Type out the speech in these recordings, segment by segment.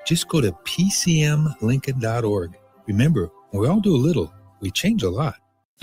Just go to pcmlincoln.org. Remember, we all do a little. We change a lot.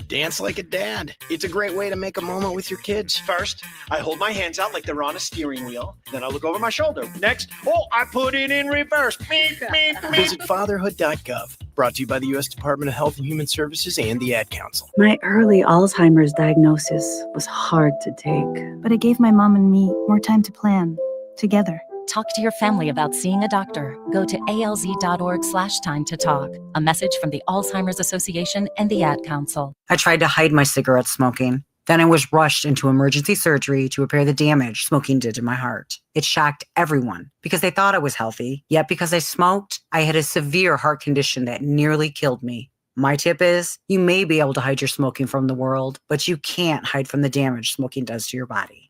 Dance like a dad. It's a great way to make a moment with your kids. First, I hold my hands out like they're on a steering wheel. Then I look over my shoulder. Next, I put it in reverse. Visit fatherhood.gov. Brought to you by the U.S. Department of Health and Human Services and the Ad Council. My early Alzheimer's diagnosis was hard to take, but it gave my mom and me more time to plan together. Talk to your family about seeing a doctor. Go to alz.org/time to talk. A message from the Alzheimer's Association and the Ad Council. I tried to hide my cigarette smoking. Then I was rushed into emergency surgery to repair the damage smoking did to my heart. It shocked everyone because they thought I was healthy. Yet because I smoked, I had a severe heart condition that nearly killed me. My tip is, you may be able to hide your smoking from the world, but you can't hide from the damage smoking does to your body.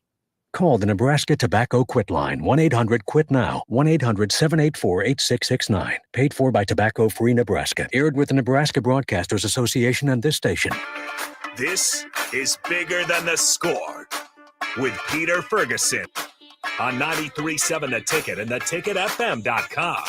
Call the Nebraska Tobacco Quit Line, 1-800-QUIT-NOW, 1-800-784-8669. Paid for by Tobacco Free Nebraska. Aired with the Nebraska Broadcasters Association and this station. This is Bigger Than the Score with Peter Ferguson on 93.7 The Ticket and theticketfm.com.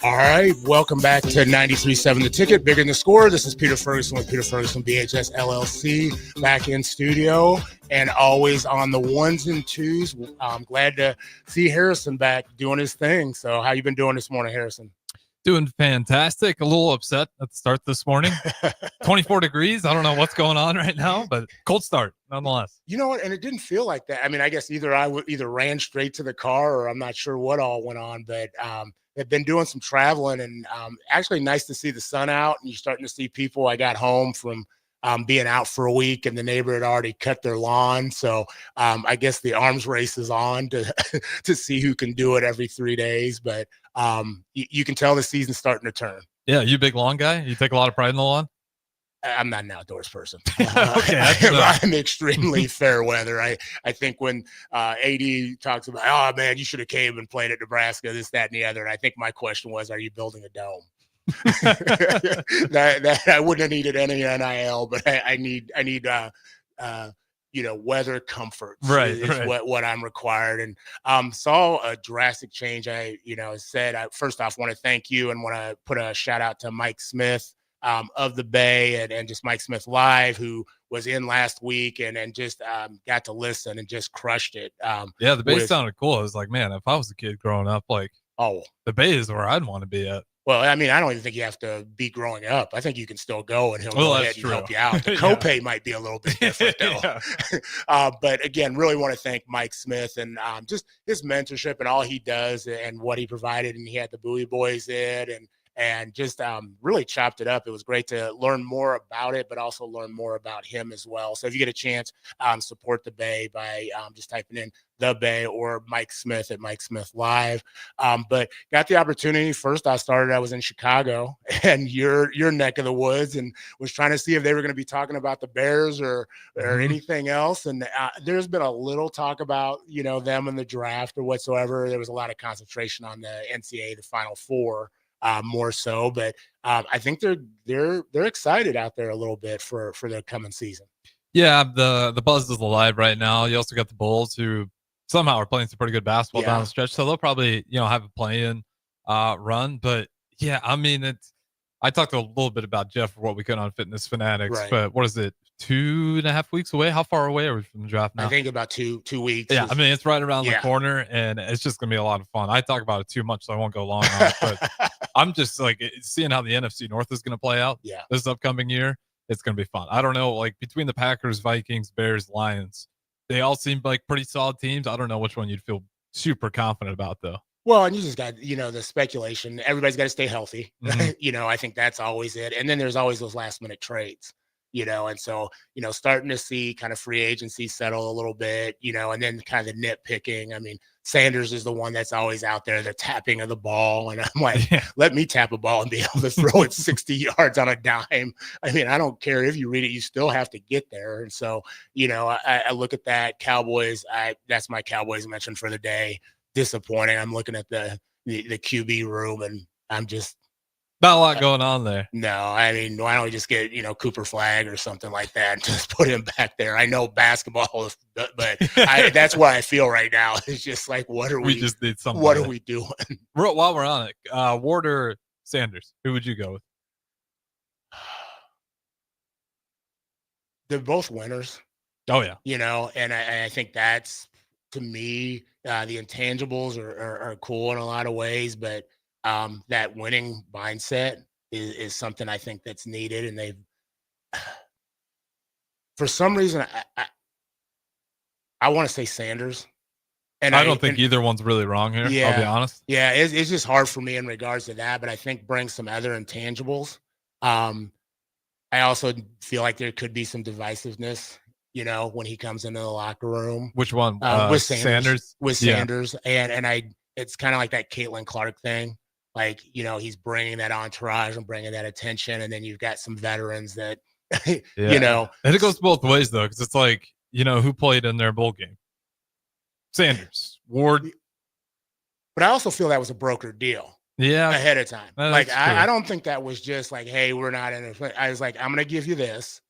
All right, welcome back to 93.7 The Ticket, Bigger Than the Score. This is Peter Ferguson with Peter Ferguson BHS LLC, back in studio and always on the ones and twos. I'm glad to see Harrison back doing his thing. So how you been doing this morning, Harrison? Doing fantastic. A little upset at the start this morning. 24 degrees. I don't know what's going on right now, but cold start nonetheless. You know what? And it didn't feel like that. I mean, I guess either I ran straight to the car or I'm not sure what all went on, but I've been doing some traveling and actually nice to see the sun out and you're starting to see people. I got home from being out for a week and the neighbor had already cut their lawn. So I guess the arms race is on to to see who can do it every 3 days. But you can tell the season's starting to turn. Yeah. You a big lawn guy? You take a lot of pride in the lawn? I'm not an outdoors person. Okay, I'm extremely fair weather. I think when AD talks about, oh man, you should have came and played at Nebraska, this, that, and the other. And I think my question was, are you building a dome? that I wouldn't have needed any NIL, but I need weather comfort. Is what I'm required. And saw a drastic change. I first off want to thank you and want to put a shout out to Mike Smith of the Bay and just Mike Smith Live, who was in last week and just got to listen and just crushed it. Yeah, the Bay sounded cool. I was like, man, if I was a kid growing up, the Bay is where I'd want to be at. Well, I mean, I don't even think you have to be growing up. I think you can still go and he'll go ahead and help you out. The copay might be a little bit different though. But again, really want to thank Mike Smith and just his mentorship and all he does and what he provided. And he had the Bowie Boys in and just really chopped it up. It was great to learn more about it, but also learn more about him as well. So if you get a chance, support the Bay by just typing in the Bay or Mike Smith at Mike Smith Live. But got the opportunity. First I was in Chicago and your neck of the woods and was trying to see if they were going to be talking about the Bears or anything else. And there's been a little talk about, them in the draft or whatsoever. There was a lot of concentration on the NCAA, the Final Four. More so, but I think they're excited out there a little bit for the coming season. Yeah, the buzz is alive right now. You also got the Bulls who somehow are playing some pretty good basketball down the stretch, so they'll probably have a play-in run. But yeah, I mean, I talked a little bit about Jeff for what we could on Fitness Fanatics, but what is it? 2.5 weeks away? How far away are we from the draft now? I think about two weeks. Yeah, I mean, it's right around the corner, and it's just going to be a lot of fun. I talk about it too much, so I won't go long on it, but I'm just seeing how the NFC North is going to play out this upcoming year. It's going to be fun. I don't know, between the Packers, Vikings, Bears, Lions, they all seem like pretty solid teams. I don't know which one you'd feel super confident about, though. Well, and you just got, the speculation. Everybody's got to stay healthy. I think that's always it. And then there's always those last minute trades. And so, starting to see kind of free agency settle a little bit, and then kind of the nitpicking. I mean, Sanders is the one that's always out there, the tapping of the ball. And I'm like, let me tap a ball and be able to throw it 60 yards on a dime. I mean, I don't care if you read it, you still have to get there. And so, I look at that. Cowboys, that's my Cowboys mention for the day. Disappointing. I'm looking at the QB room and I'm just not a lot going on there. No, I mean, why don't we just get, Cooper Flagg or something like that and just put him back there? I know basketball, but that's what I feel right now. It's just like, what are we just need something. What are we doing? While we're on it, Ward or Sanders, who would you go with? They're both winners. Oh, yeah. And I think that's, to me, the intangibles are cool in a lot of ways, but that winning mindset is something I think that's needed. And they've, for some reason, I want to say Sanders. And I don't think either one's really wrong here. Yeah, I'll be honest. Yeah, it's just hard for me in regards to that, but I think brings some other intangibles. I also feel like there could be some divisiveness, when he comes into the locker room. Which one? With Sanders. With Yeah. Sanders. And it's kind of like that Caitlin Clark thing. Like, he's bringing that entourage and bringing that attention. And then you've got some veterans that, And it goes both ways, though, because it's like, who played in their bowl game? Sanders, Ward. But I also feel that was a brokered deal. Yeah. Ahead of time. Like, I don't think that was just like, hey, we're not in it. I was like, I'm going to give you this.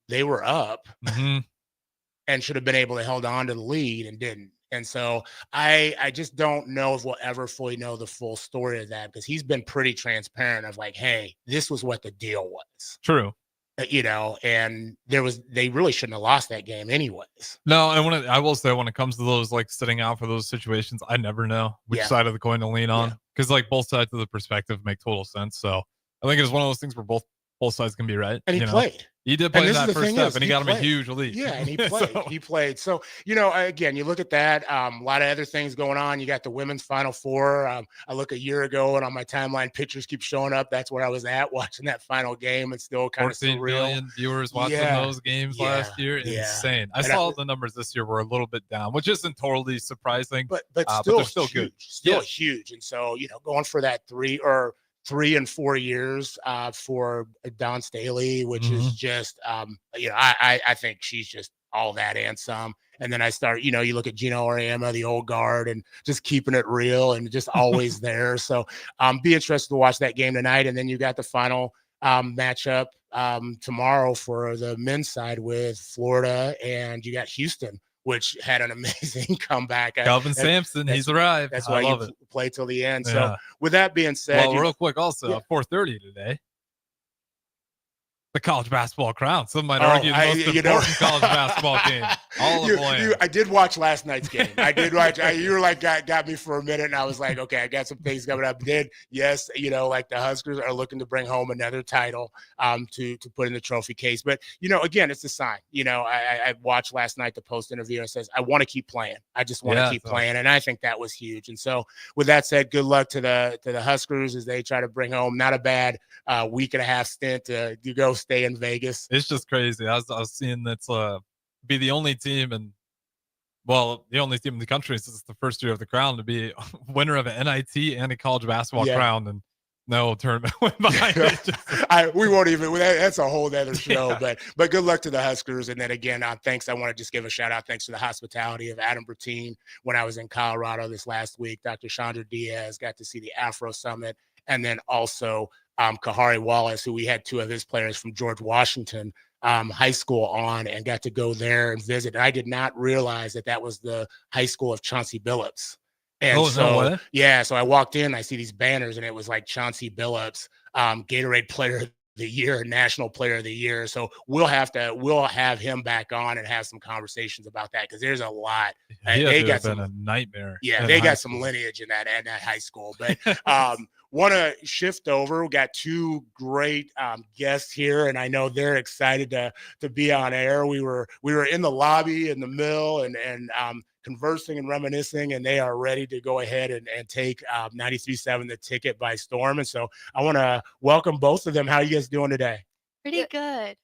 They were up and should have been able to hold on to the lead and didn't. And so I just don't know if we'll ever fully know the full story of that, because he's been pretty transparent of like, hey, this was what the deal was. True. And they really shouldn't have lost that game anyways. No, and I will say, when it comes to those, like, sitting out for those situations, I never know which side of the coin to lean on, because like both sides of the perspective make total sense. So I think it's one of those things where both sides can be right. And he played. He did play in that first step, and he got him a huge lead. Yeah, and he played. He played. So, again, you look at that, a lot of other things going on. You got the women's Final Four. I look a year ago, and on my timeline, pictures keep showing up. That's where I was at, watching that final game. It's still kind of surreal. 14 million viewers watching those games last year. Insane. I saw the numbers this year were a little bit down, which isn't totally surprising. But still, they're still good. Still huge. And so, going for that 3 and 4 years for Dawn Staley, which is just, I think she's just all that and some. And then I start, you look at Gino Auriemma, the old guard, and just keeping it real and just always there. So be interested to watch that game tonight. And then you got the final matchup tomorrow for the men's side with Florida, and you got Houston, which had an amazing comeback. Calvin Sampson, he's arrived. That's why you play till the end. So with that being said, real quick, also 4:30 today, the college basketball crown. Some might argue the most important college basketball game. All of land. I did watch last night's game. I did watch. You were like got me for a minute, and I was like, okay, I got some things coming up. Yes, like the Huskers are looking to bring home another title to put in the trophy case. But again, it's a sign. I watched last night the post interview, and it says, I want to keep playing. I just want to keep playing, and I think that was huge. And so with that said, good luck to the Huskers as they try to bring home not a bad week and a half stint to go stay in Vegas. It's just crazy. I was seeing that's be the only team the only team in the country since it's the first year of the crown to be winner of an NIT and a college basketball crown, and no tournament went behind it. We won't even. That's a whole other show. But good luck to the Huskers. And then again, thanks. I want to just give a shout out. Thanks to the hospitality of Adam Bertine. When I was in Colorado this last week, Dr. Chandra Diaz got to see the Afro Summit, and then also Kahari Wallace, who we had 2 of his players from George Washington high school on, and got to go there and visit. And I did not realize that was the high school of Chauncey Billups. And so I walked in, I see these banners, and it was like Chauncey Billups, Gatorade Player of the Year, National Player of the Year. So we'll have him back on and have some conversations about that, because there's a lot. They got a nightmare. Yeah, they got some lineage in that high school. But want to shift over. We got 2 great guests here, and I know they're excited to be on air. We were in the lobby in the mill and conversing and reminiscing, and they are ready to go ahead and take 93.7 The Ticket by storm. And so I want to welcome both of them. How are you guys doing today? Pretty good.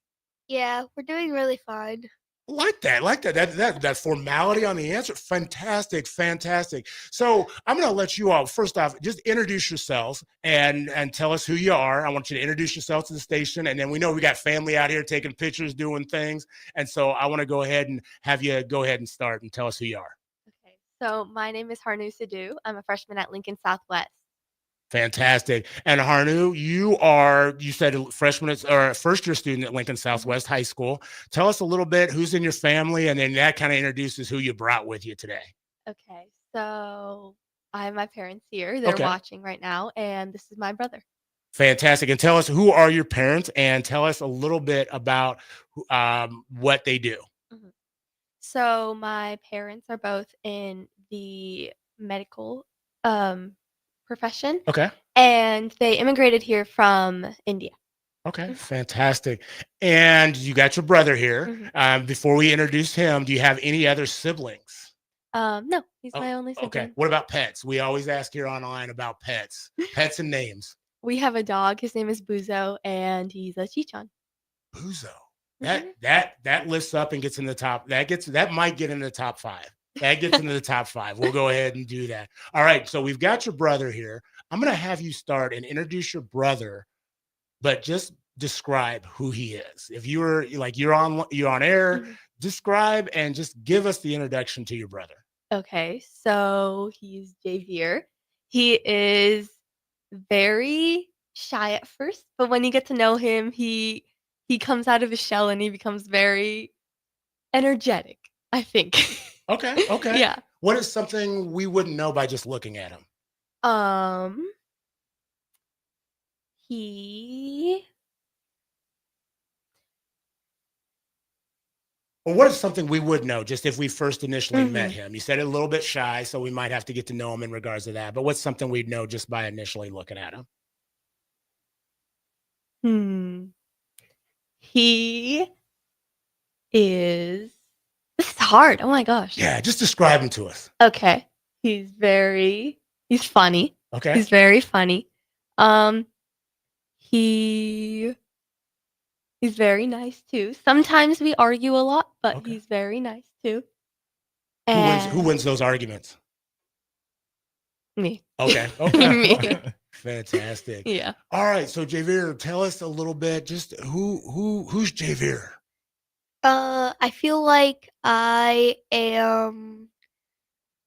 Yeah, we're doing really fine. Like that formality on the answer. Fantastic. So I'm going to let you all, first off, just introduce yourselves and tell us who you are. I want you to introduce yourself to the station, and then we know we got family out here taking pictures, doing things, and so I want to go ahead and have you go ahead and start and tell us who you are. Okay, so my name is Harnu Sidhu. I'm a freshman at Lincoln Southwest. Fantastic. And Harnu, you said a freshman or a first year student at Lincoln Southwest High School. Tell us a little bit who's in your family, and then that kind of introduces who you brought with you today. Okay, so I have my parents here. They're watching right now, and this is my brother. Fantastic. And tell us, who are your parents, and tell us a little bit about what they do. So my parents are both in the medical profession. Okay. And they immigrated here from India. Okay, fantastic. And you got your brother here. Before we introduce him, do you have any other siblings? No, he's my only sibling. Okay. What about pets? We always ask here online about pets. Pets and names. We have a dog. His name is Buzo, and he's a Chichon. Buzo. That lifts up and gets in the top. That might get in the top 5. That gets into the top 5. We'll go ahead and do that. All right. So we've got your brother here. I'm going to have you start and introduce your brother, but just describe who he is. If you're on air, describe and just give us the introduction to your brother. Okay. So he's Javier. He is very shy at first, but when you get to know him, he comes out of his shell and he becomes very energetic, I think. Okay. Yeah. What is something we wouldn't know by just looking at him? Or what is something we would know just if we first initially met him? You said a little bit shy, so we might have to get to know him in regards to that. But what's something we'd know just by initially looking at him? He is... This is hard. Oh my gosh. Yeah, just describe him to us. Okay. He's funny. Okay. He's very funny. He's very nice too. Sometimes we argue a lot, but he's very nice too. Who wins those arguments? Me. Okay. Me. Fantastic. Yeah. All right. So Javier, tell us a little bit. Just who's Javier? I feel like I am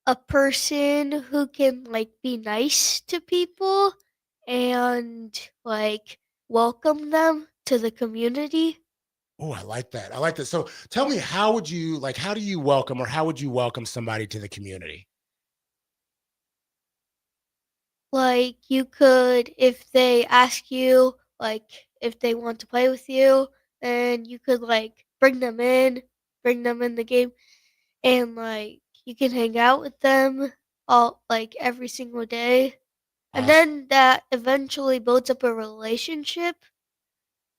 a person who can be nice to people and welcome them to the community. Oh, I like that. So tell me, how do you welcome, or how would you welcome somebody to the community? You could, if they ask you, if they want to play with you, then you could bring them in the game, and you can hang out with them all every single day. And then that eventually builds up a relationship.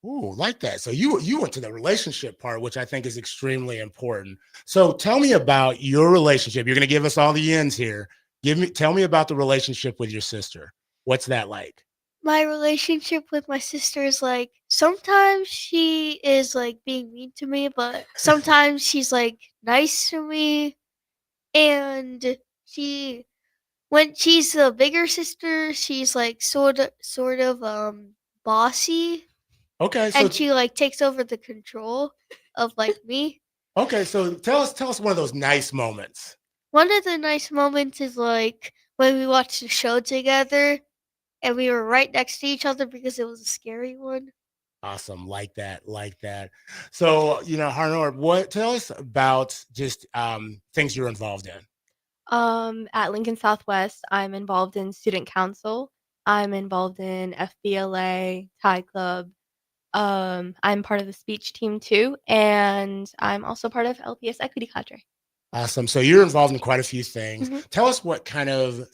Ooh, like that. So you went to the relationship part, which I think is extremely important. So tell me about your relationship. You're going to give us all the ends here. Tell me about the relationship with your sister. What's that like? My relationship with my sister is sometimes she is being mean to me, but sometimes she's nice to me. And when she's the bigger sister, she's sort of bossy. Okay. And she takes over the control of me. Okay, so tell us one of those nice moments. One of the nice moments is when we watched the show together and we were right next to each other because it was a scary one. Awesome. Like that. So, Harnor, tell us about just things you're involved in. At Lincoln Southwest, I'm involved in student council. I'm involved in FBLA, Thai Club. I'm part of the speech team too, and I'm also part of LPS Equity Cadre. Awesome. So you're involved in quite a few things. Tell us what kind of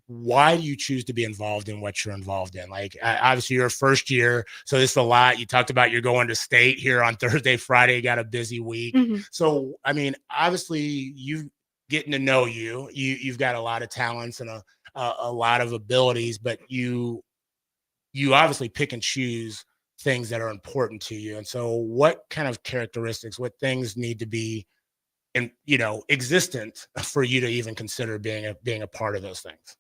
why do you choose to be involved in what you're involved in? Obviously you're a first year, so this is a lot. You talked about you're going to state here on Thursday, Friday, you got a busy week. So, obviously you getting to know you've got a lot of talents and a lot of abilities, but you obviously pick and choose things that are important to you. And so what kind of characteristics, what things need to be existent for you to even consider being a part of those things?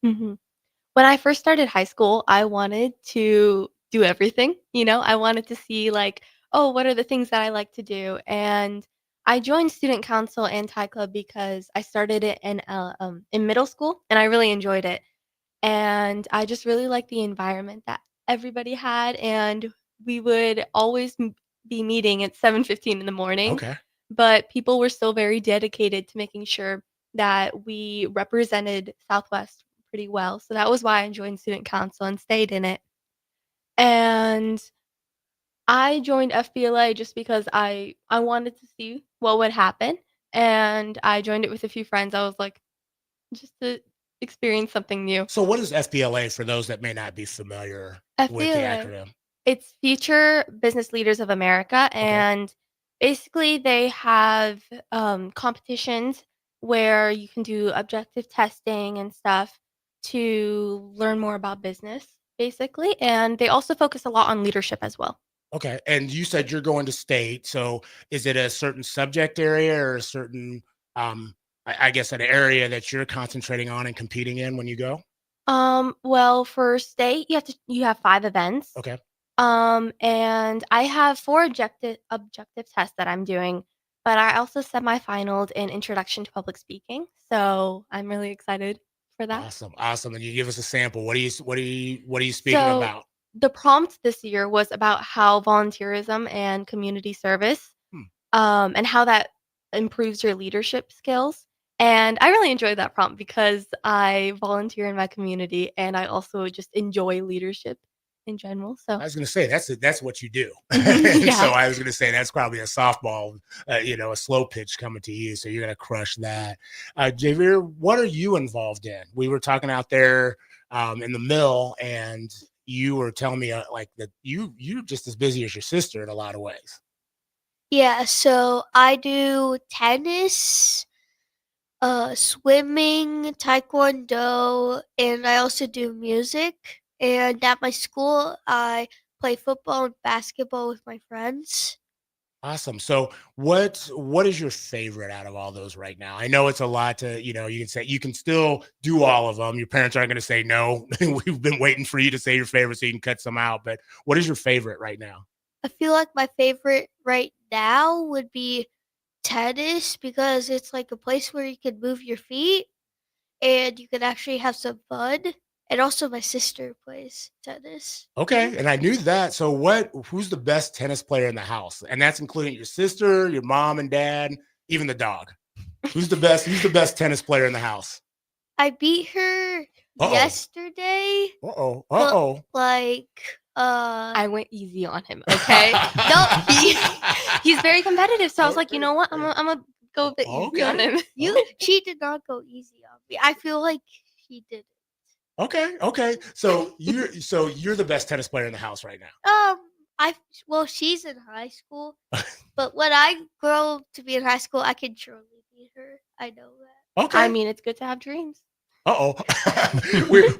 When I first started high school, I wanted to do everything. I wanted to see what are the things that I like to do. And I joined student council and Thai Club because I started it in middle school and I really enjoyed it. And I just really liked the environment that everybody had. And we would always be meeting at 7:15 in the morning. Okay. But people were still very dedicated to making sure that we represented Southwest pretty well. So that was why I joined student council and stayed in it. And I joined FBLA just because I wanted to see what would happen. And I joined it with a few friends. I was like, just to experience something new. So what is FBLA for those that may not be familiar with the acronym? It's Future Business Leaders of America. And basically they have competitions where you can do objective testing and stuff to learn more about business, basically. And they also focus a lot on leadership as well. Okay. And you said you're going to state. So is it a certain subject area or a certain, I guess, an area that you're concentrating on and competing in when you go? Well, for state, you have 5 events. Okay. And I have 4 objective tests that I'm doing, but I also semifinaled in Introduction to Public Speaking. So I'm really excited for that. Awesome. And you give us a sample. What are you speaking about? The prompt this year was about how volunteerism and community service, and how that improves your leadership skills. And I really enjoyed that prompt because I volunteer in my community and I also just enjoy leadership in general. So I was going to say that's what you do. Yeah. So I was going to say that's probably a softball, a slow pitch coming to you. So you're going to crush that. Javier, what are you involved in? We were talking out there in the mill, and you were telling me like that you're just as busy as your sister in a lot of ways. Yeah, so I do tennis, swimming, taekwondo, and I also do music. And at my school, I play football and basketball with my friends. Awesome. So what is your favorite out of all those right now? I know it's a lot to, you can say you can still do all of them. Your parents aren't going to say no. We've been waiting for you to say your favorite so you can cut some out. But what is your favorite right now? I feel like my favorite right now would be tennis because it's like a place where you can move your feet and you can actually have some fun. And also my sister plays tennis. Okay. And I knew that. So who's the best tennis player in the house? And that's including your sister, your mom and dad, even the dog. Who's the best tennis player in the house? I beat her yesterday. I went easy on him. Okay. No, he's very competitive. So I was like, you know what? I'm gonna go a bit easy on him. She did not go easy on me. I feel like she did. Okay. So you're the best tennis player in the house right now. She's in high school, but when I grow to be in high school, I can surely beat her. I know that. Okay. I mean, it's good to have dreams. We're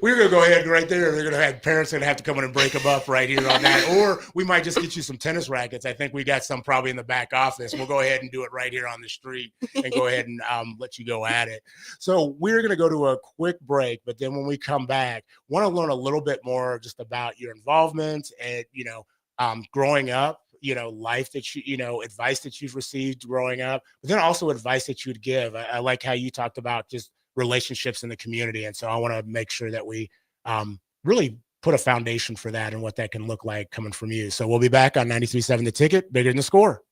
going to go ahead right there. They're going to have parents going to have to come in and break them up right here on that. Or we might just get you some tennis rackets. I think we got some probably in the back office. We'll go ahead and do it right here on the street and go ahead and let you go at it. So we're going to go to a quick break. But then when we come back, want to learn a little bit more just about your involvement and, growing up, life that advice that you've received growing up, but then also advice that you'd give. I like how you talked about just relationships in the community. And so I want to make sure that we really put a foundation for that and what that can look like coming from you. So we'll be back on 93.7 The Ticket, Bigger Than the Score.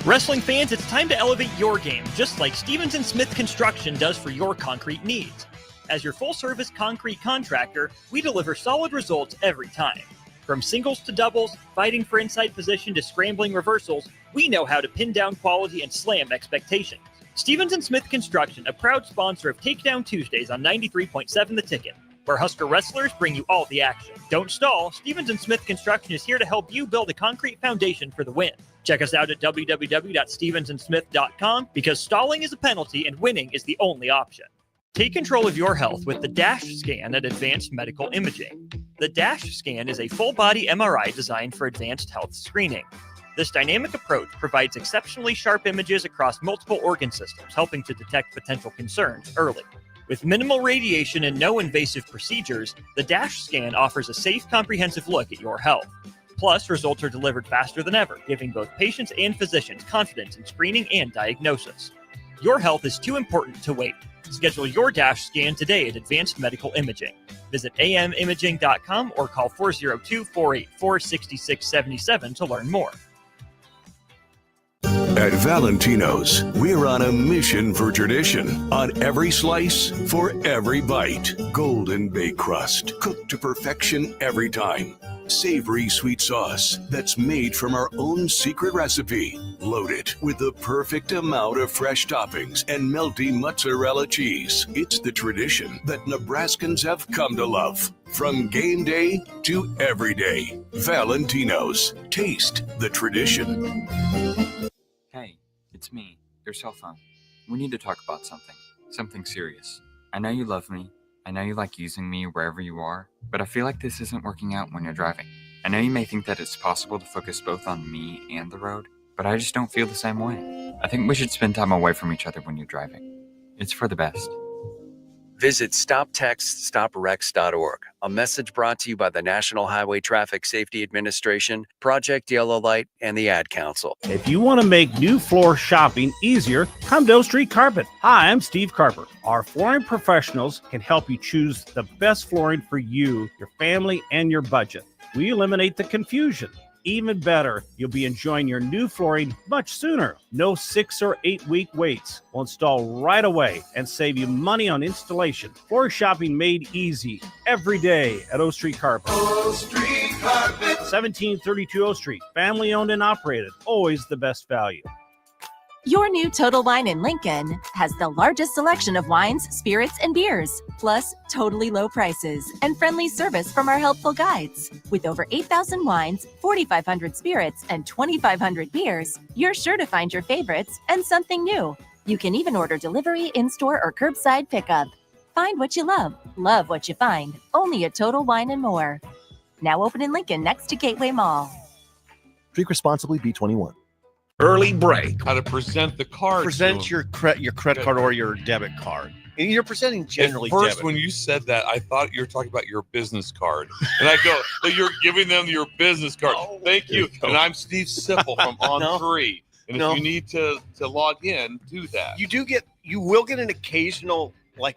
Wrestling fans, it's time to elevate your game, just like Stevens & Smith Construction does for your concrete needs. As your full-service concrete contractor, we deliver solid results every time. From singles to doubles, fighting for inside position to scrambling reversals, we know how to pin down quality and slam expectations. Stevens & Smith Construction, a proud sponsor of Takedown Tuesdays on 93.7 The Ticket, where Husker wrestlers bring you all the action. Don't stall. Stevens & Smith Construction is here to help you build a concrete foundation for the win. Check us out at www.stevensandsmith.com because stalling is a penalty and winning is the only option. Take control of your health with the DASH scan at Advanced Medical Imaging. The DASH scan is a full-body MRI designed for advanced health screening. This dynamic approach provides exceptionally sharp images across multiple organ systems, helping to detect potential concerns early. With minimal radiation and no invasive procedures, the DASH scan offers a safe, comprehensive look at your health. Plus, results are delivered faster than ever, giving both patients and physicians confidence in screening and diagnosis. Your health is too important to wait. Schedule your DASH scan today at Advanced Medical Imaging. Visit amimaging.com or call 402-484-6677 to learn more. At Valentino's, we're on a mission for tradition. On every slice, for every bite. Golden baked crust, cooked to perfection every time. Savory sweet sauce that's made from our own secret recipe. Loaded with the perfect amount of fresh toppings and melty mozzarella cheese. It's the tradition that Nebraskans have come to love. From game day to every day. Valentino's. Taste the tradition. Hey, it's me, your cell phone. We need to talk about something. Something serious. I know you love me. I know you like using me wherever you are, but I feel like this isn't working out when you're driving. I know you may think that it's possible to focus both on me and the road, but I just don't feel the same way. I think we should spend time away from each other when you're driving. It's for the best. Visit StopTextStopWrecks.org. A message brought to you by the National Highway Traffic Safety Administration, Project Yellow Light, and the Ad Council. If you want to make new floor shopping easier, come to O Street Carpet. Hi, I'm Steve Carper. Our flooring professionals can help you choose the best flooring for you, your family, and your budget. We eliminate the confusion. Even better, you'll be enjoying your new flooring much sooner. No 6 or 8 week waits. We'll install right away and save you money on installation. Floor shopping made easy every day at O Street Carpet. O Street Carpet. 1732 O Street. Family owned and operated. Always the best value. Your new Total Wine in Lincoln has the largest selection of wines, spirits, and beers, plus totally low prices and friendly service from our helpful guides. With over 8,000 wines, 4,500 spirits, and 2,500 beers, you're sure to find your favorites and something new. You can even order delivery, in-store, or curbside pickup. Find what you love what you find, only at Total Wine and More. Now open in Lincoln next to Gateway Mall. Drink responsibly, B21. Early break. How to present the card. Present your credit card or your debit card. And you're presenting generally At first, debit. when you said that, I thought you were talking about your business card. And I go, so you're giving them your business card. Oh, Thank you. And I'm Steve Sipple from On3. And No. if you need to log in, do that. You will get an occasional like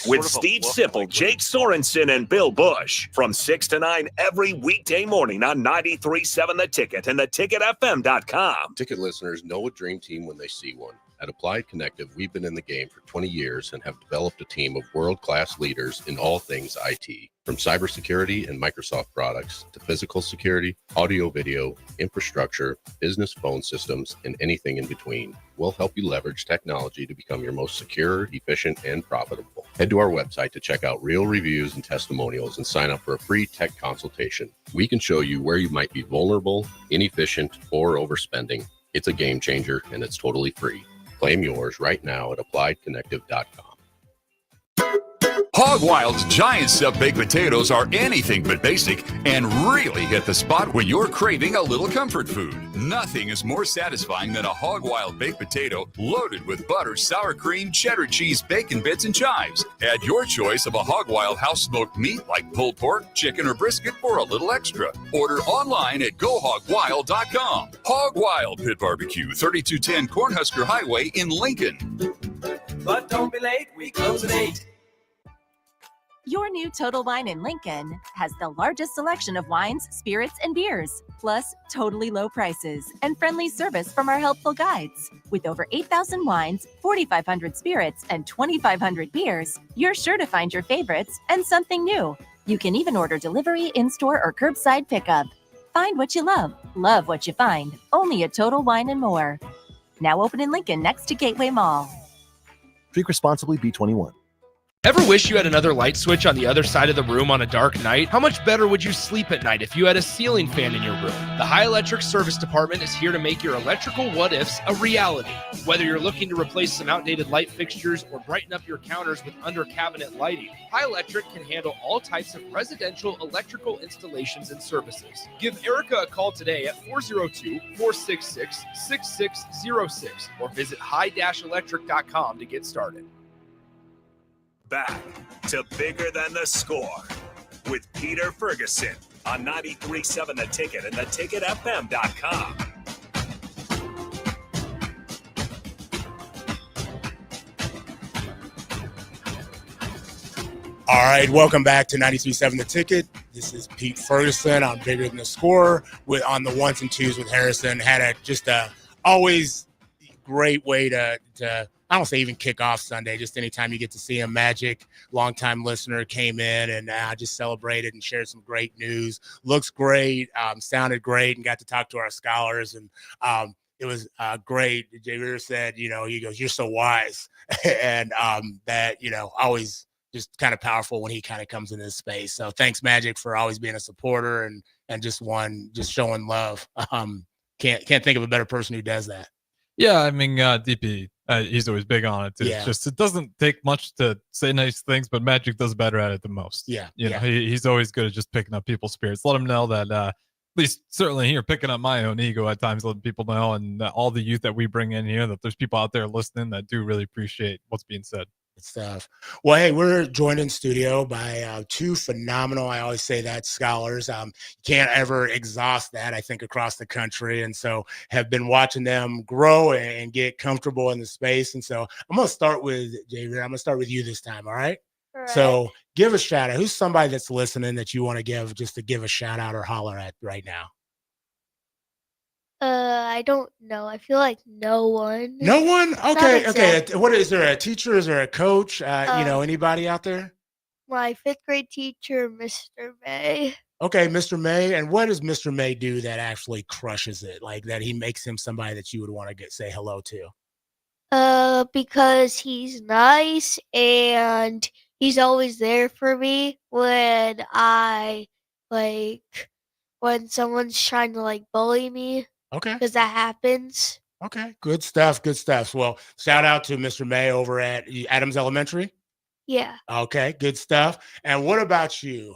With Steve Sipple, Jake Sorensen, and Bill Bush from 6 to 9 every weekday morning on 93.7 The Ticket and theticketfm.com. Ticket listeners know a dream team when they see one. At Applied Connective, we've been in the game for 20 years and have developed a team of world-class leaders in all things IT. From cybersecurity and Microsoft products to physical security, audio-video, infrastructure, business phone systems, and anything in between. We'll help you leverage technology to become your most secure, efficient, and profitable. Head to our website to check out real reviews and testimonials and sign up for a free tech consultation. We can show you where you might be vulnerable, inefficient, or overspending. It's a game changer, and it's totally free. Claim yours right now at appliedconnective.com. Hog Wild's giant stuffed baked potatoes are anything but basic and really hit the spot when you're craving a little comfort food. Nothing is more satisfying than a Hog Wild baked potato loaded with butter, sour cream, cheddar cheese, bacon bits, and chives. Add your choice of a Hog Wild house smoked meat like pulled pork, chicken, or brisket for a little extra. Order online at GoHogWild.com. Hog Wild Pit Barbecue, 3210 Cornhusker Highway in Lincoln. But don't be late, we close at 8. Your new Total Wine in Lincoln has the largest selection of wines, spirits, and beers, plus totally low prices and friendly service from our helpful guides. With over 8,000 wines, 4,500 spirits, and 2,500 beers, you're sure to find your favorites and something new. You can even order delivery, in-store, or curbside pickup. Find what you love what you find, only at Total Wine and More. Now open in Lincoln next to Gateway Mall. Drink responsibly, B21. Ever wish you had another light switch on the other side of the room on a dark night? How much better would you sleep at night if you had a ceiling fan in your room? The High Electric Service Department is here to make your electrical what-ifs a reality. Whether you're looking to replace some outdated light fixtures or brighten up your counters with under-cabinet lighting, High Electric can handle all types of residential electrical installations and services. Give Erica a call today at 402-466-6606 or visit high-electric.com to get started. Back to Bigger Than the Score with Peter Ferguson on 93.7 The Ticket and theticketfm.com. All right, welcome back to 93.7 The Ticket. This is Pete Ferguson on Bigger Than the Score on the ones and twos with Harrison. Had a always great way to I don't say even kick off Sunday, just anytime you get to see him. Magic, longtime listener, came in and just celebrated and shared some great news. Looks great, sounded great, and got to talk to our scholars. And it was great. Javier said, he goes, "You're so wise." And that, always just kind of powerful when he kind of comes into this space. So thanks, Magic, for always being a supporter and just showing love. Can't think of a better person who does that. Yeah, I mean, DP, he's always big on it too. Yeah. It's just, it doesn't take much to say nice things, but Magic does better at it than most. Yeah. You know, he's always good at just picking up people's spirits. Let him know that, at least certainly here, picking up my own ego at times, letting people know, and all the youth that we bring in here, that there's people out there listening that do really appreciate what's being said. Stuff. Well, hey, we're joined in studio by two phenomenal, I always say that, scholars. You can't ever exhaust that, I think, across the country. And so have been watching them grow and get comfortable in the space. And so I'm going to start with Javier. I'm going to start with you this time. All right. So give a shout out. Who's somebody that's listening that you want to give a shout out or holler at right now? I don't know. I feel like no one. No one? Okay. Exactly. Okay. What is there? A teacher? Is there a coach? Anybody out there? My 5th grade teacher, Mr. May. Okay, Mr. May. And what does Mr. May do that actually crushes it? Like that he makes him somebody that you would want to say hello to? Because he's nice and he's always there for me when when someone's trying to bully me. Okay. Because that happens. Okay. Good stuff. Good stuff. Well, shout out to Mr. May over at Adams Elementary. Yeah. Okay. Good stuff. And what about you?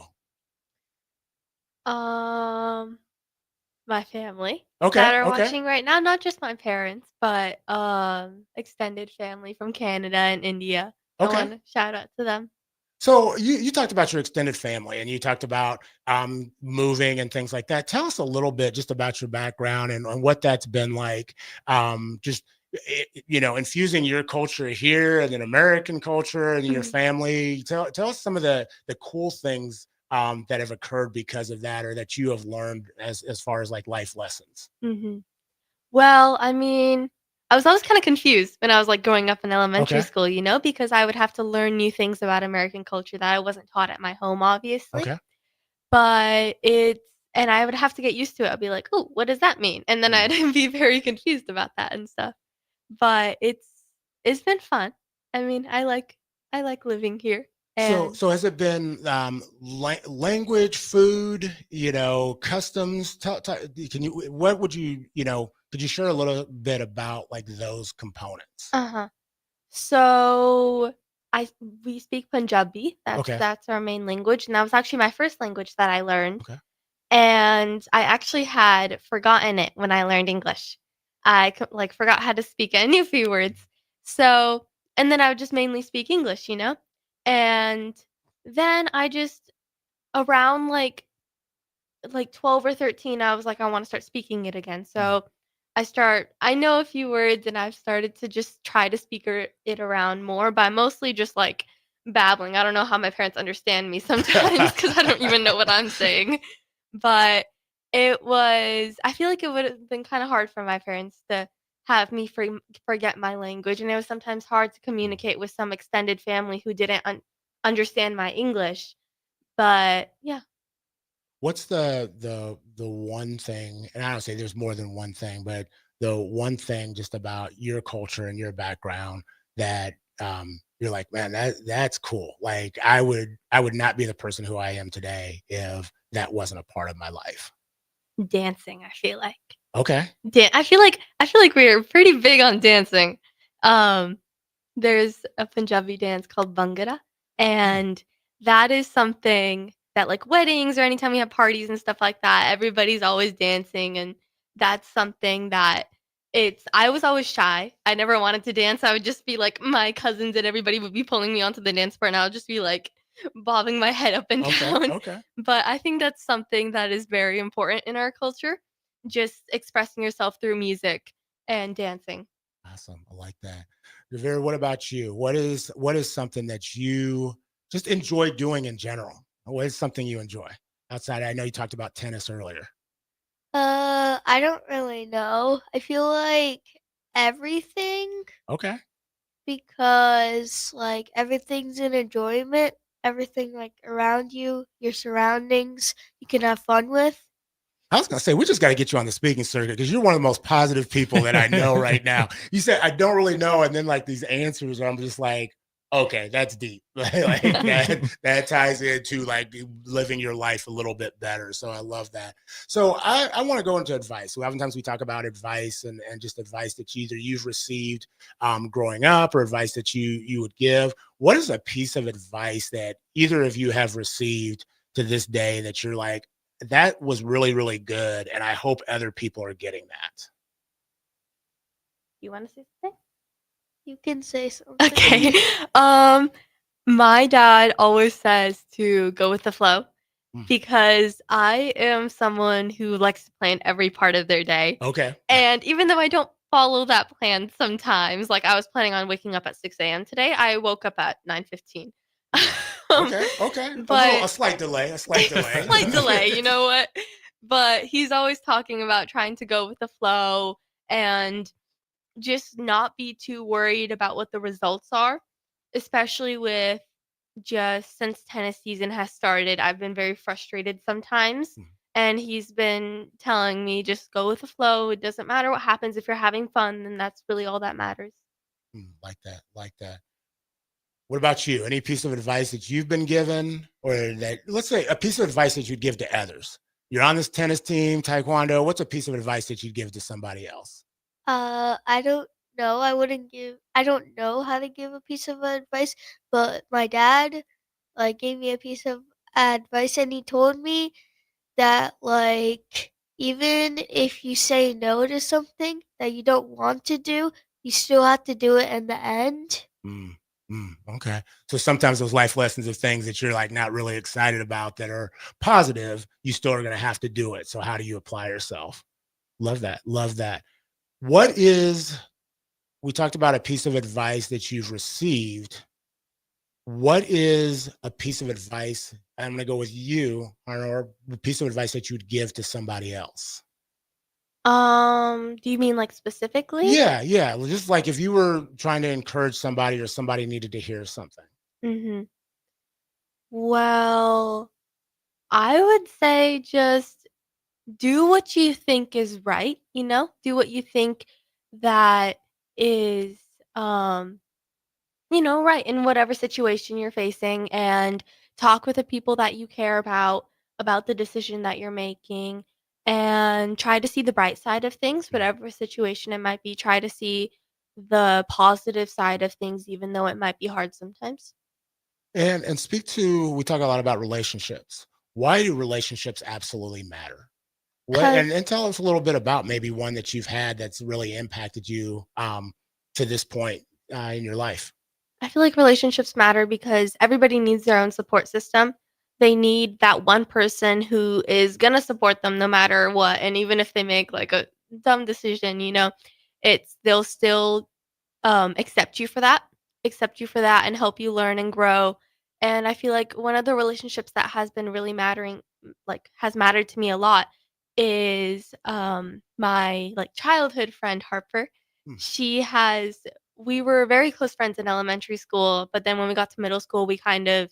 My family. Okay. That are watching right now. Not just my parents, but extended family from Canada and India. Okay. I want to shout out to them. So you talked about your extended family and you talked about moving and things like that. Tell us a little bit just about your background and what that's been like. Infusing your culture here and then American culture and your family. Tell us some of the cool things that have occurred because of that, or that you have learned as far as life lessons. Mm-hmm. Well, I mean, I was always kind of confused when I was growing up in elementary school, because I would have to learn new things about American culture that I wasn't taught at my home, obviously. Okay. But and I would have to get used to it. I'd be like, "Oh, what does that mean?" And then I'd be very confused about that and stuff. But it's been fun. I mean, I like living here. And So has it been language, food, customs? Could you share a little bit about those components? So we speak Punjabi. That's our main language, and that was actually my first language that I learned. Okay. And I actually had forgotten it when I learned English. I forgot how to speak it. I knew a few words. So, and then I would just mainly speak English, And then I just around 12 or 13, I was like, I want to start speaking it again. So I know a few words and I've started to just try to speak it around more, but I'm mostly just babbling. I don't know how my parents understand me sometimes because I don't even know what I'm saying. But I feel like it would have been kind of hard for my parents to have me forget my language. And it was sometimes hard to communicate with some extended family who didn't understand my English. But yeah. What's the one thing, and I don't say there's more than one thing, but the one thing just about your culture and your background that you're like, man, that's cool. I would not be the person who I am today if that wasn't a part of my life. Dancing, I feel like. Okay. I feel like we're pretty big on dancing. There's a Punjabi dance called Bhangra, and that is something that weddings or anytime we have parties and stuff like that, everybody's always dancing, and that's something that I was always shy. I never wanted to dance. I would just be my cousins and everybody would be pulling me onto the dance floor, and I would just be bobbing my head up and down. Okay. But I think that's something that is very important in our culture, just expressing yourself through music and dancing. Awesome. I like that. Javier, what about you? What is something that you just enjoy doing in general? What is something you enjoy outside? I know you talked about tennis earlier. I don't really know. I feel like everything. Okay. Because like everything's an enjoyment, everything like around you, your surroundings, you can have fun with. I was gonna say we just got to get you on the speaking circuit because you're one of the most positive people that I know right now. You said I don't really know, and then like these answers, I'm just like, okay, that's deep. Like that ties into like living your life a little bit better. So I love that. So I want to go into advice. So oftentimes we talk about advice and just advice that you've received growing up or advice that you would give. What is a piece of advice that either of you have received to this day that you're like, that was really, really good, and I hope other people are getting that? You want to say something? You can say something. Okay. My dad always says to go with the flow because I am someone who likes to plan every part of their day. Okay. And even though I don't follow that plan sometimes, like I was planning on waking up at 6 a.m. today, I woke up at 9:15. Okay. But A slight delay. slight delay, you know what? But he's always talking about trying to go with the flow and just not be too worried about what the results are, especially with just since tennis season has started. I've been very frustrated sometimes. And he's been telling me just go with the flow. It doesn't matter what happens. If you're having fun, then that's really all that matters. Like that. What about you? Any piece of advice that you've been given, or that, let's say, a piece of advice that you'd give to others? You're on this tennis team, taekwondo. What's a piece of advice that you'd give to somebody else? I don't know. I don't know how to give a piece of advice, but my dad like gave me a piece of advice and he told me that like even if you say no to something that you don't want to do, you still have to do it in the end. Okay. So sometimes those life lessons of things that you're like not really excited about that are positive, you still are going to have to do it. So how do you apply yourself? Love that. We talked about a piece of advice that you've received. What is a piece of advice? I'm going to go with you, or a piece of advice that you'd give to somebody else. Do you mean like specifically? Yeah. Just like if you were trying to encourage somebody or somebody needed to hear something. Well, I would say just do what you think is right, do what you think that is, right in whatever situation you're facing and talk with the people that you care about the decision that you're making and try to see the bright side of things, whatever situation it might be. Try to see the positive side of things, even though it might be hard sometimes. And we talk a lot about relationships. Why do relationships absolutely matter? And tell us a little bit about maybe one that you've had that's really impacted you to this point in your life. I feel like relationships matter because everybody needs their own support system. They need that one person who is going to support them no matter what. And even if they make like a dumb decision, they'll still accept you for that and help you learn and grow. And I feel like one of the relationships that has been really has mattered to me a lot is my like childhood friend Harper. We were very close friends in elementary school, but then when we got to middle school, we kind of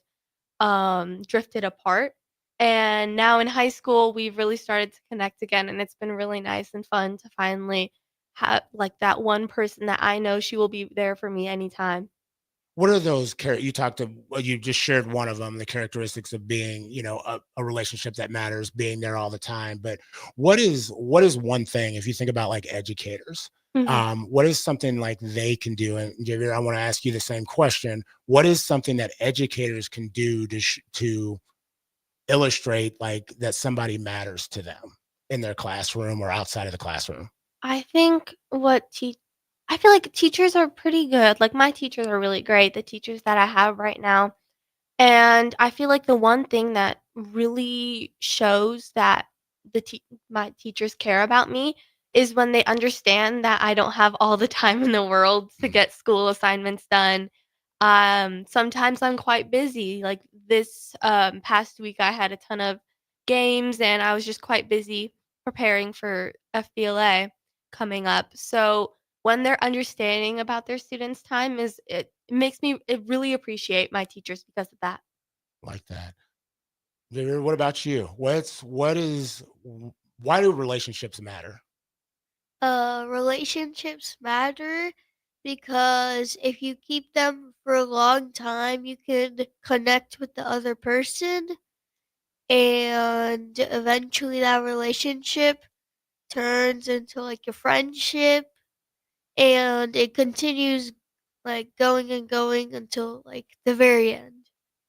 drifted apart. And now in high school, we've really started to connect again, and it's been really nice and fun to finally have like that one person that I know she will be there for me anytime. What are those you just shared one of them, the characteristics of being, a relationship that matters, being there all the time. But what is one thing, if you think about like educators, what is something like they can do? And Javier, I want to ask you the same question. What is something that educators can do to illustrate like that somebody matters to them in their classroom or outside of the classroom? I think I feel like teachers are pretty good. Like my teachers are really great, the teachers that I have right now. And I feel like the one thing that really shows that my teachers care about me is when they understand that I don't have all the time in the world to get school assignments done. Sometimes I'm quite busy. Like this past week, I had a ton of games and I was just quite busy preparing for FBLA coming up. So when they're understanding about their students' time, it makes me really appreciate my teachers because of that. Like that. What about you? Why do relationships matter? Relationships matter because if you keep them for a long time, you can connect with the other person, and eventually that relationship turns into like a friendship, and it continues like going and going until like the very end.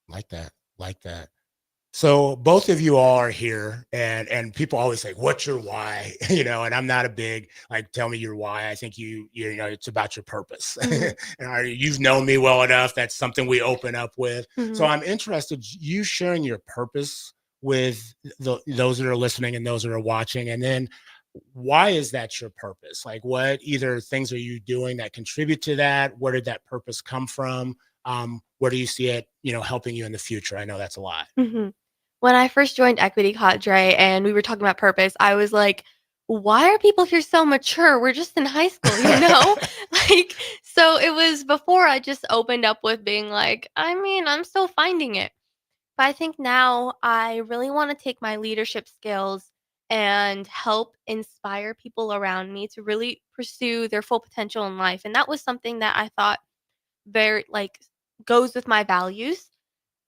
Like that. Like that. So both of you all are here, and people always say, "What's your why?" And I'm not a big like, "Tell me your why." I think you know it's about your purpose. Mhm. And you've known me well enough. That's something we open up with. So Mhm. I'm interested you sharing your purpose with those that are listening and those that are watching, and then why is that your purpose? Like, what either things are you doing that contribute to that? Where did that purpose come from? Where do you see it, helping you in the future? I know that's a lot. Mhm. When I first joined Equity Cadre and we were talking about purpose, I was like, "Why are people here so mature? We're just in high school, you know?" Like, so it was before I just opened up with being like, "I mean, I'm still finding it." But I think now I really wanna take my leadership skills and help inspire people around me to really pursue their full potential in life, and that was something that I thought very goes with my values.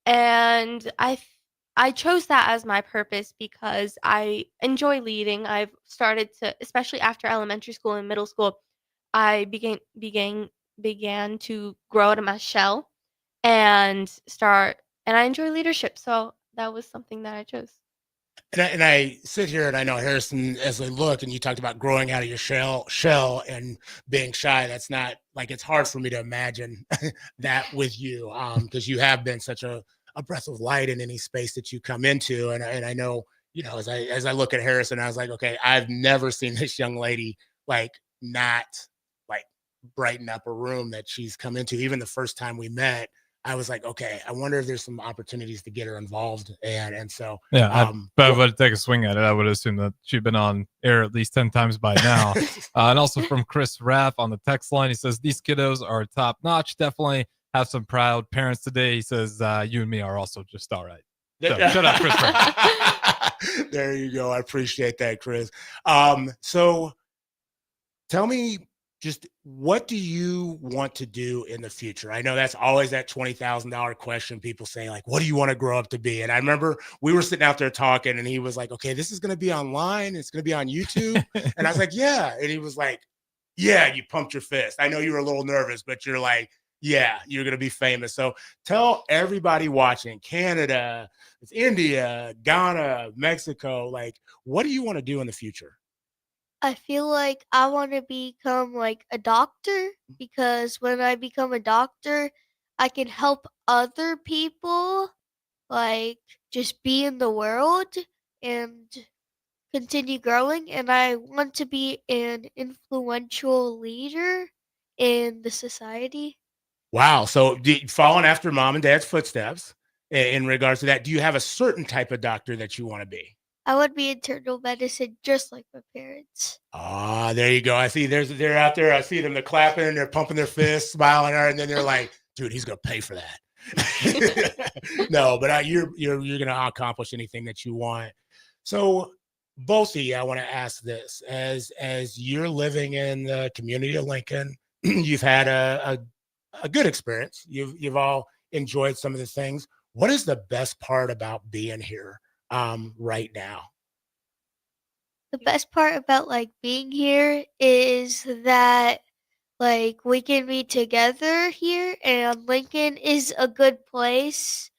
And I chose that as my purpose because I enjoy leading. I've started to, especially after elementary school and middle school, I began to grow out of my shell and start and I enjoy leadership. So that was something that I chose. And I sit here and I know Harrison, as I look, and you talked about growing out of your shell and being shy. That's not like it's hard for me to imagine that with you, because you have been such a breath of light in any space that you come into. And I know, as I look at Harrison, I was like, okay, I've never seen this young lady like not like brighten up a room that she's come into. Even the first time we met, I was like, okay, I wonder if there's some opportunities to get her involved. And so, Yeah, but I would take a swing at it. I would assume that she'd been on air at least 10 times by now. And also from Chris Raff on the text line, he says, "These kiddos are top notch. Definitely have some proud parents today." He says, "You and me are also just all right." So, shut up, Chris Raff. There you go. I appreciate that, Chris. So tell me, just what do you want to do in the future? I know that's always that $20,000 question. People say, like, what do you want to grow up to be? And I remember we were sitting out there talking, and he was like, okay, this is going to be online. It's going to be on YouTube. And I was like, yeah. And he was like, yeah, you pumped your fist. I know you were a little nervous, but you're like, yeah, you're going to be famous. So tell everybody watching Canada, it's India, Ghana, Mexico, like, what do you want to do in the future? I feel like I want to become like a doctor because when I become a doctor, I can help other people like just be in the world and continue growing. And I want to be an influential leader in the society. Wow. So following after mom and dad's footsteps in regards to that, do you have a certain type of doctor that you want to be? I would be internal medicine just like my parents. Ah, there you go. I see they're out there. I see them, they're clapping, they're pumping their fists, smiling at her, and then they're like, dude, he's gonna pay for that. No, but you're gonna accomplish anything that you want. So both of you, I want to ask this. As you're living in the community of Lincoln, you've had a good experience. You've all enjoyed some of the things. What is the best part about being here right now? The best part about like being here is that like we can be together here and Lincoln is a good place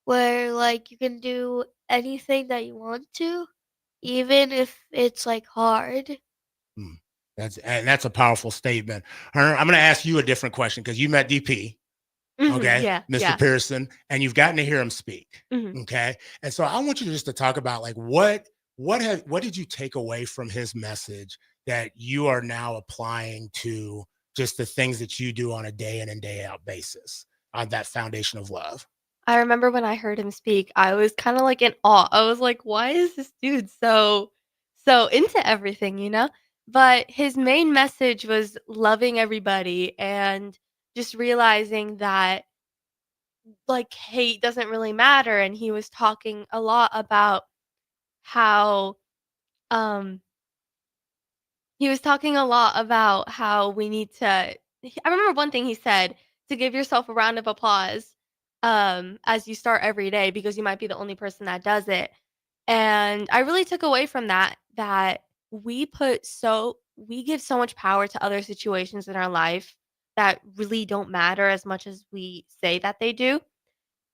where like you can do anything that you want to, even if it's like hard. Hmm. That's a powerful statement. I'm going to ask you a different question because you met DP, okay, Yeah, Mr. yeah. Pearson, and you've gotten to hear him speak, Mhm. okay. And so I want you just to talk about like what did you take away from his message that you are now applying to just the things that you do on a day in and day out basis? on that foundation of love. I remember when I heard him speak, I was kind of like in awe. I was like, why is this dude so into everything, you know? But his main message was loving everybody and just realizing that like hate doesn't really matter. And he was talking a lot about how um we need to I remember one thing he said, to give yourself a round of applause as you start every day, because you might be the only person that does it. And I really took away from that we give so much power to other situations in our life that really don't matter as much as we say that they do.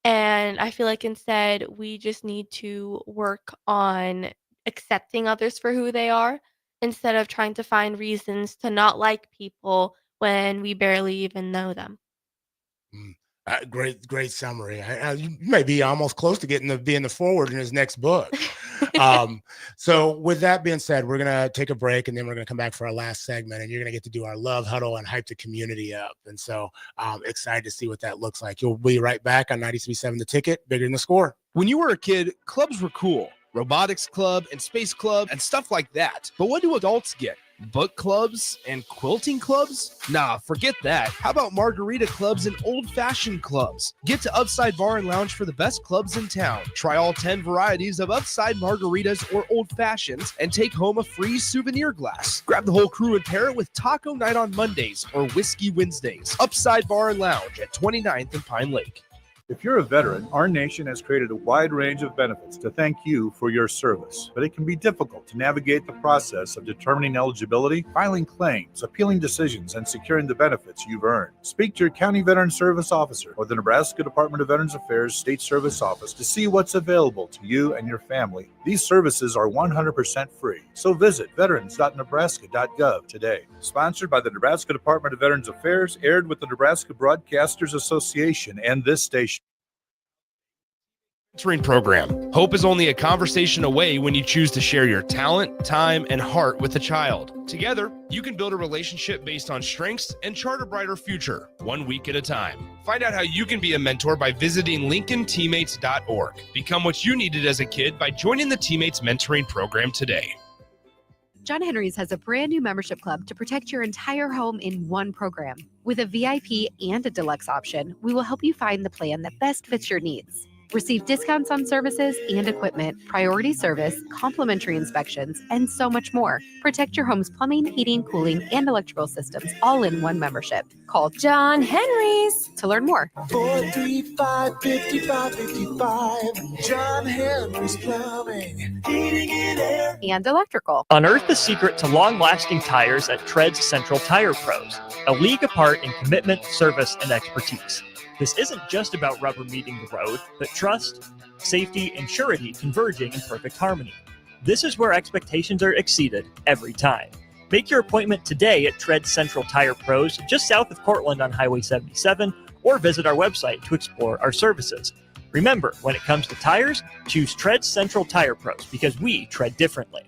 And I feel like instead we just need to work on accepting others for who they are instead of trying to find reasons to not like people when we barely even know them. Great summary. You may be almost close to being the forward in his next book. So with that being said, we're going to take a break and then we're going to come back for our last segment, and you're going to get to do our love huddle and hype the community up. And so I'm excited to see what that looks like. You'll be right back on 93.7 The Ticket, Bigger Than the Score. When you were a kid, clubs were cool. Robotics club and space club and stuff like that. But what do adults get? Book clubs and quilting clubs? Nah, forget that. How about margarita clubs and old-fashioned clubs? Get to Upside Bar and Lounge for the best clubs in town. Try all 10 varieties of Upside margaritas or old fashions and take home a free souvenir glass. Grab the whole crew and pair it with Taco Night on Mondays or Whiskey Wednesdays. Upside Bar and Lounge at 29th and Pine Lake. If you're a veteran, our nation has created a wide range of benefits to thank you for your service, but it can be difficult to navigate the process of determining eligibility, filing claims, appealing decisions, and securing the benefits you've earned. Speak to your County Veteran Service Officer or the Nebraska Department of Veterans Affairs State Service Office to see what's available to you and your family. These services are 100% free, so visit veterans.nebraska.gov today. Sponsored by the Nebraska Department of Veterans Affairs, aired with the Nebraska Broadcasters Association and this station. Mentoring program. Hope is only a conversation away when you choose to share your talent, time, and heart with a child. Together, you can build a relationship based on strengths and chart a brighter future, 1 week at a time. Find out how you can be a mentor by visiting LincolnTeammates.org. Become what you needed as a kid by joining the Teammates Mentoring Program today. John Henry's has a brand new membership club to protect your entire home in one program. With a VIP and a deluxe option, we will help you find the plan that best fits your needs. Receive discounts on services and equipment, priority service, complimentary inspections, and so much more. Protect your home's plumbing, heating, cooling, and electrical systems all in one membership. Call John Henry's to learn more. 435-5555. John Henry's Plumbing, Heating and Air, and Electrical. Unearth the secret to long-lasting tires at Tread's Central Tire Pros, a league apart in commitment, service, and expertise. This isn't just about rubber meeting the road, but trust, safety, and surety converging in perfect harmony. This is where expectations are exceeded every time. Make your appointment today at Tread Central Tire Pros, just south of Cortland on Highway 77, or visit our website to explore our services. Remember, when it comes to tires, choose Tread Central Tire Pros because we tread differently.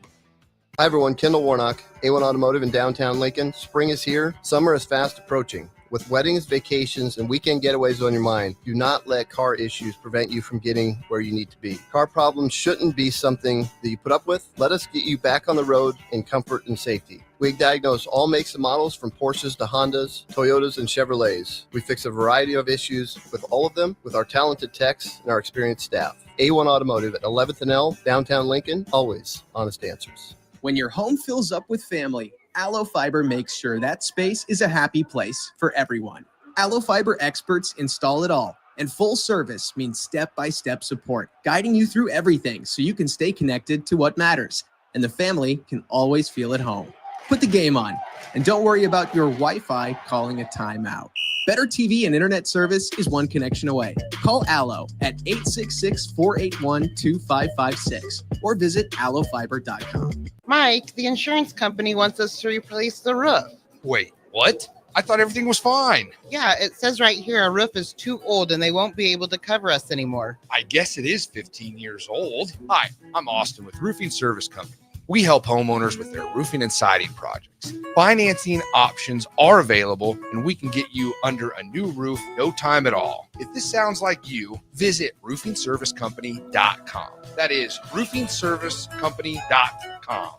Hi everyone, Kendall Warnock, A1 Automotive in downtown Lincoln. Spring is here, summer is fast approaching. With weddings, vacations, and weekend getaways on your mind, do not let car issues prevent you from getting where you need to be. Car problems shouldn't be something that you put up with. Let us get you back on the road in comfort and safety. We diagnose all makes and models from Porsches to Hondas, Toyotas, and Chevrolets. We fix a variety of issues with all of them with our talented techs and our experienced staff. A1 Automotive at 11th and L, downtown Lincoln, always honest answers. When your home fills up with family, Allo Fiber makes sure that space is a happy place for everyone. Allo Fiber experts install it all, and full service means step-by-step support, guiding you through everything so you can stay connected to what matters, and the family can always feel at home. Put the game on, and don't worry about your Wi-Fi calling a timeout. Better TV and internet service is one connection away. Call Allo at 866-481-2556 or visit allofiber.com. Mike, the insurance company wants us to replace the roof. Wait, what? I thought everything was fine. Yeah, it says right here our roof is too old and they won't be able to cover us anymore. I guess it is 15 years old. Hi, I'm Austin with Roofing Service Company. We help homeowners with their roofing and siding projects. Financing options are available, and we can get you under a new roof no time at all. If this sounds like you, visit roofingservicecompany.com. That is roofingservicecompany.com.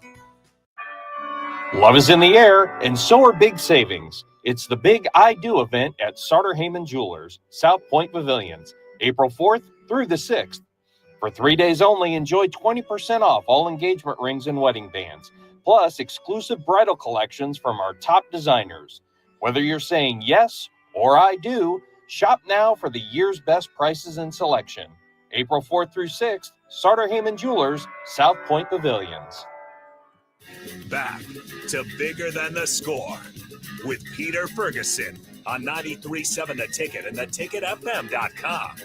Love is in the air, and so are big savings. It's the Big I Do event at Sartor Heyman Jewelers, South Point Pavilions, April 4th through the 6th. For 3 days only, enjoy 20% off all engagement rings and wedding bands, plus exclusive bridal collections from our top designers. Whether you're saying yes or I do, shop now for the year's best prices and selection. April 4th through 6th, Sartor Heyman Jewelers, South Point Pavilions. Back to Bigger Than the Score with Peter Ferguson on 93.7 The Ticket and theticketfm.com.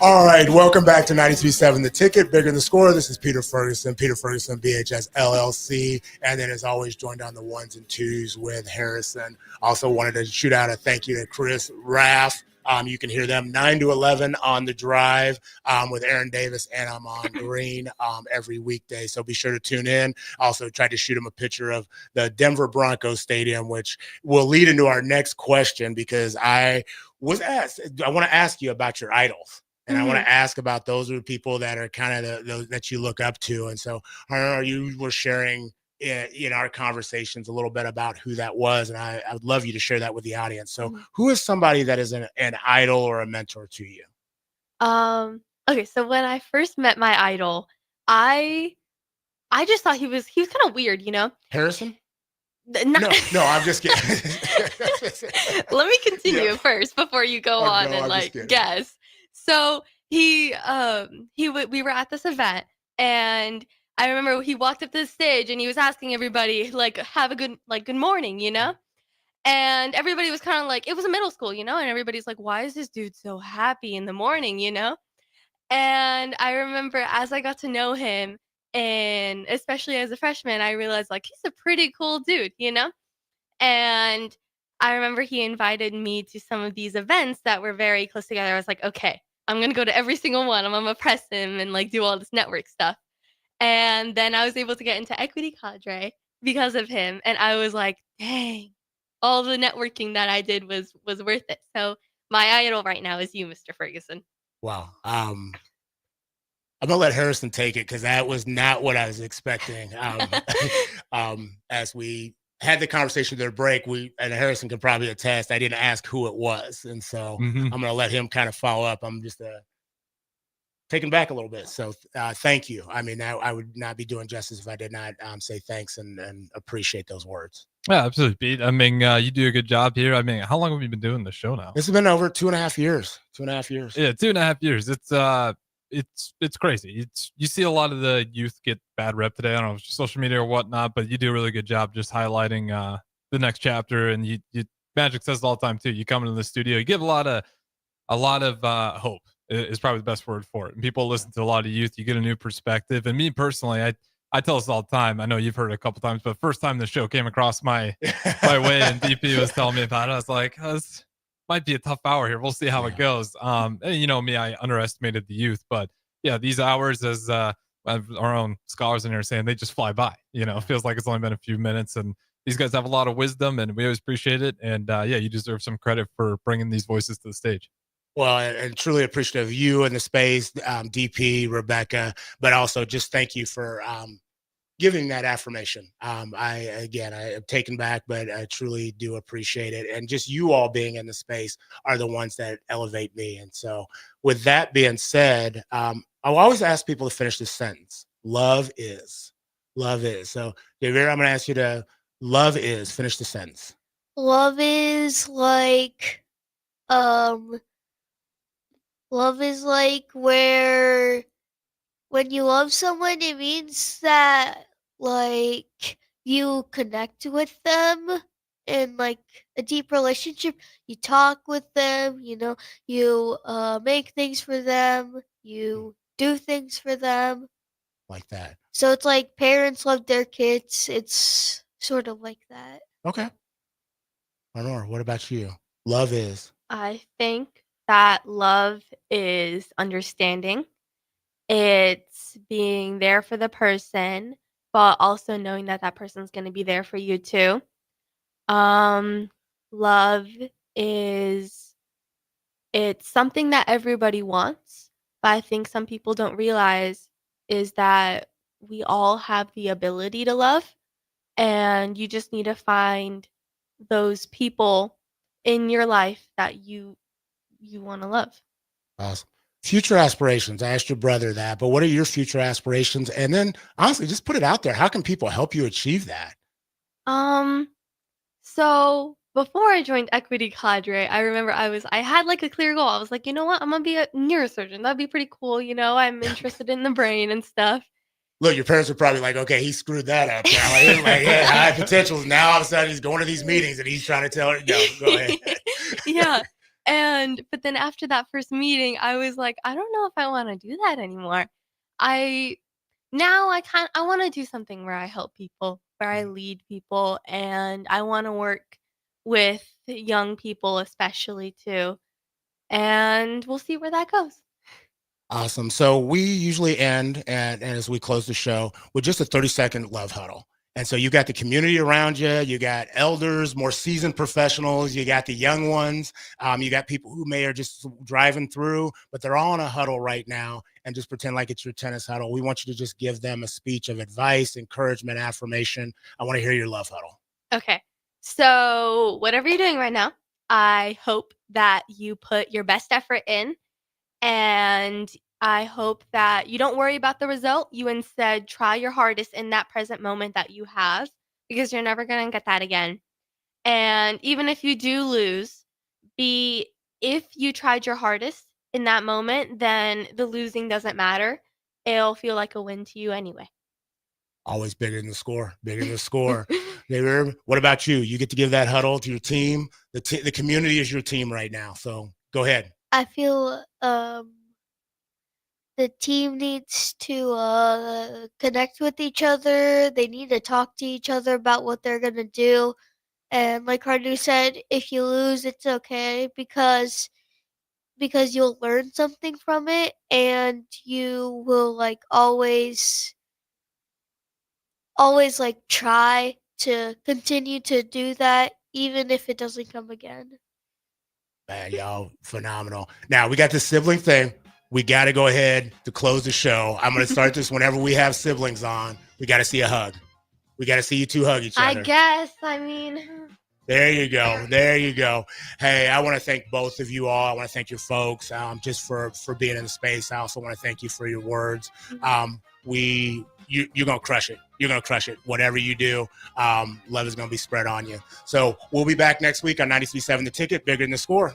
All right, welcome back to 93.7 The Ticket, Bigger Than the Score. This is Peter Ferguson, BHS LLC, and then as always, joined on the ones and twos with Harrison. Also wanted to shoot out a thank you to Chris Raff. You can hear them 9 to 11 on The Drive with Aaron Davis and I'm on Green every weekday. So be sure to tune in. Also tried to shoot him a picture of the Denver Broncos Stadium, which will lead into our next question because I was asked, I want to ask you about your idols. And I want to ask about those are the people that are kind of those that you look up to. And so you were sharing in our conversations a little bit about who that was. And I would love you to share that with the audience. So who is somebody that is an idol or a mentor to you? Okay, so when I first met my idol, I just thought he was kind of weird, you know? Harrison? No, I'm just kidding. Let me continue first before you go on and guess. So we were at this event and I remember he walked up to the stage and he was asking everybody like, have a good morning, you know? And everybody was kind of like, it was a middle school, you know? And everybody's like, why is this dude so happy in the morning, you know? And I remember as I got to know him and especially as a freshman, I realized like, he's a pretty cool dude, you know? And I remember he invited me to some of these events that were very close together. I was like, okay, I'm going to go to every single one. I'm going to press him and like do all this network stuff. And then I was able to get into Equity Cadre because of him. And I was like, dang, all the networking that I did was worth it. So my idol right now is you, Mr. Ferguson. Wow. I'm going to let Harrison take it because that was not what I was expecting. As we had the conversation at the break, and Harrison can probably attest, I didn't ask who it was. And so I'm going to let him kind of follow up. I'm just taken back a little bit. So thank you. I mean, I would not be doing justice if I did not say thanks and appreciate those words. Yeah, absolutely, Pete. I mean, you do a good job here. I mean, how long have you been doing the show now? This has been over 2.5 years. 2.5 years. Yeah, 2.5 years. It's crazy. You see a lot of the youth get bad rep today. I don't know, social media or whatnot, but you do a really good job just highlighting the next chapter. And you Magic says it all the time too. You come into the studio, you give a lot of hope is probably the best word for it. And people listen to a lot of youth. You get a new perspective. And me personally, I tell this all the time. I know you've heard it a couple times, but first time the show came across my way and DP was telling me about it, I was like, this might be a tough hour here. We'll see how it goes. And you know me, I underestimated the youth, but yeah, these hours, as our own scholars in here saying, they just fly by. You know, it feels like it's only been a few minutes, and these guys have a lot of wisdom, and we always appreciate it. And yeah, you deserve some credit for bringing these voices to the stage. Well, and truly appreciative of you and the space, DP, Rebecca, but also just thank you for giving that affirmation. I am taken back, but I truly do appreciate it. And just you all being in the space are the ones that elevate me. And so with that being said, I'll always ask people to finish this sentence. Love is. So Javier, I'm going to ask you to finish the sentence. Love is like, where when you love someone, it means that like you connect with them in like a deep relationship. You talk with them, you know, you make things for them, you do things for them. Like that. So it's like parents love their kids. It's sort of like that. Okay. Lenore, what about you? Love is. I think that love is understanding. It's being there for the person, but also knowing that that person's going to be there for you too. Love is it's something that everybody wants, but I think some people don't realize is that we all have the ability to love, and you just need to find those people in your life that you want to love. Awesome. Future aspirations. I asked your brother that, but what are your future aspirations? And then honestly, just put it out there. How can people help you achieve that? So before I joined Equity Cadre, I remember I had like a clear goal. I was like, you know what? I'm gonna be a neurosurgeon. That'd be pretty cool. I'm interested in the brain and stuff. Look, your parents are probably like, okay, he screwed that up. Now. Like, yeah, high potentials. Now all of a sudden he's going to these meetings and he's trying to tell her, no, go ahead. Yeah. But then after that first meeting, I was like, I don't know if I want to do that anymore. I want to do something where I help people, where I lead people, and I want to work with young people especially too. And we'll see where that goes. Awesome. So we usually end and as we close the show with just a 30-second love huddle. And so you got the community around you, you got elders, more seasoned professionals, you got the young ones, you got people who may are just driving through, but they're all in a huddle right now, and just pretend like it's your tennis huddle. We want you to just give them a speech of advice, encouragement, affirmation. I want to hear your love huddle. Okay. So whatever you're doing right now, I hope that you put your best effort in, and I hope that you don't worry about the result. You instead try your hardest in that present moment that you have, because you're never going to get that again. And even if you do lose, if you tried your hardest in that moment, then the losing doesn't matter. It'll feel like a win to you anyway. Always bigger than the score, bigger than the score. What about you? You get to give that huddle to your team. The community is your team right now. So go ahead. I feel the team needs to connect with each other. They need to talk to each other about what they're going to do. And like Hardu said, if you lose, it's okay because you'll learn something from it, and you will like always like try to continue to do that even if it doesn't come again. Man, y'all phenomenal. Now we got the sibling thing. We got to go ahead to close the show. I'm going to start this whenever we have siblings on. We got to see a hug. We got to see you two hug each other. I guess. I mean. There you go. There you go. Hey, I want to thank both of you all. I want to thank your folks just for being in the space. I also want to thank you for your words. You're going to crush it. You're going to crush it. Whatever you do, love is going to be spread on you. So we'll be back next week on 93.7 The Ticket, Bigger Than the Score.